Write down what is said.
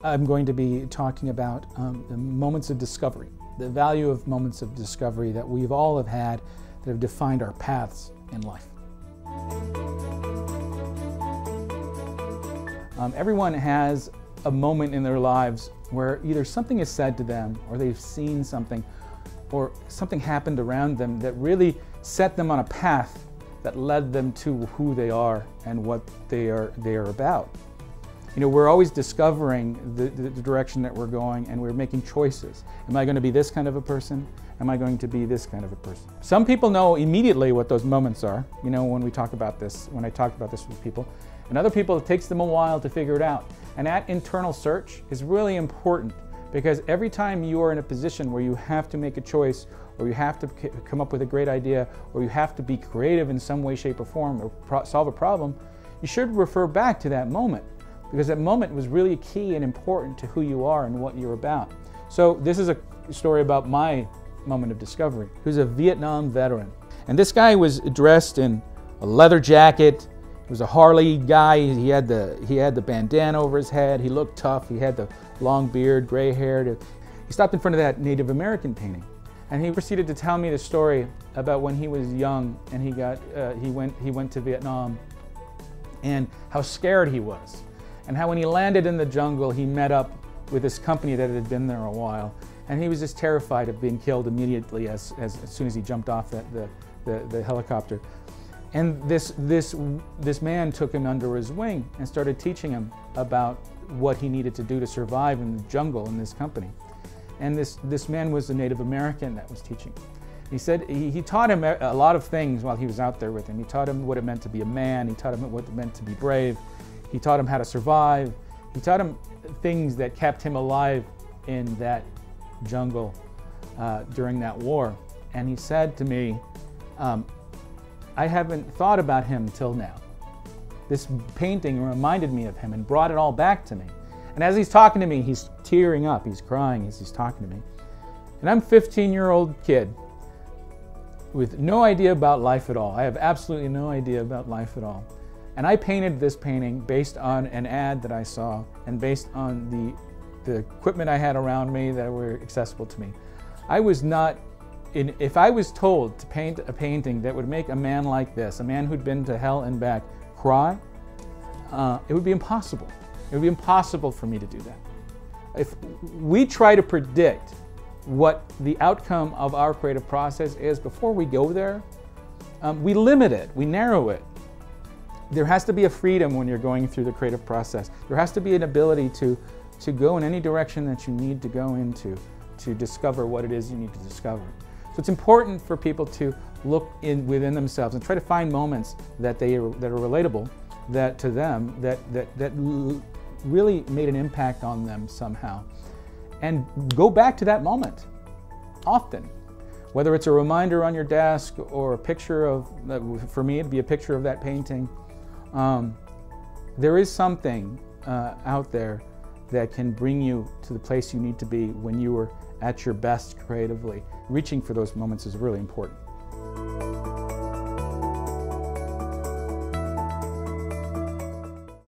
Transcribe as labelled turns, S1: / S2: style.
S1: I'm going to be talking about the moments of discovery, the value of moments of discovery that we've all have had that have defined our paths in life. Everyone has a moment in their lives where either something is said to them, or they've seen something, or something happened around them that really set them on a path that led them to who they are and what they are about. You know, we're always discovering the direction that we're going, and we're making choices. Am I going to be this kind of a person? Am I going to be this kind of a person? Some people know immediately what those moments are, you know, when we talk about this, when I talk about this with people. And other people, it takes them a while to figure it out. And that internal search is really important, because every time you are in a position where you have to make a choice, or you have to come up with a great idea, or you have to be creative in some way, shape, or form, or solve a problem, you should refer back to that moment, because that moment was really key and important to who you are and what you're about. So this is a story about my moment of discovery. He was a Vietnam veteran. And this guy was dressed in a leather jacket. He was a Harley guy. He had the bandana over his head. He looked tough. He had the long beard, gray hair. He stopped in front of that Native American painting. And he proceeded to tell me the story about when he was young and he went to Vietnam, and how scared he was. And how when he landed in the jungle, he met up with this company that had been there a while. And he was just terrified of being killed immediately as soon as he jumped off the helicopter. And this man took him under his wing and started teaching him about what he needed to do to survive in the jungle in this company. And this man was a Native American that was teaching. He said he taught him a lot of things while he was out there with him. He taught him what it meant to be a man. He taught him what it meant to be brave. He taught him how to survive. He taught him things that kept him alive in that jungle during that war. And he said to me, I haven't thought about him till now. This painting reminded me of him and brought it all back to me. And as he's talking to me, he's tearing up, he's crying as he's talking to me. And I'm a 15-year-old kid with no idea about life at all. I have absolutely no idea about life at all. And I painted this painting based on an ad that I saw and based on the equipment I had around me that were accessible to me. If I was told to paint a painting that would make a man like this, a man who'd been to hell and back, cry, it would be impossible. It would be impossible for me to do that. If we try to predict what the outcome of our creative process is before we go there, we limit it, we narrow it. There has to be a freedom when you're going through the creative process. There has to be an ability to go in any direction that you need to go into to discover what it is you need to discover. So it's important for people to look within themselves and try to find moments that are relatable, that to them, that really made an impact on them somehow. And go back to that moment often. Whether it's a reminder on your desk or a picture of, for me it'd be a picture of that painting. There is something out there that can bring you to the place you need to be when you are at your best creatively. Reaching for those moments is really important.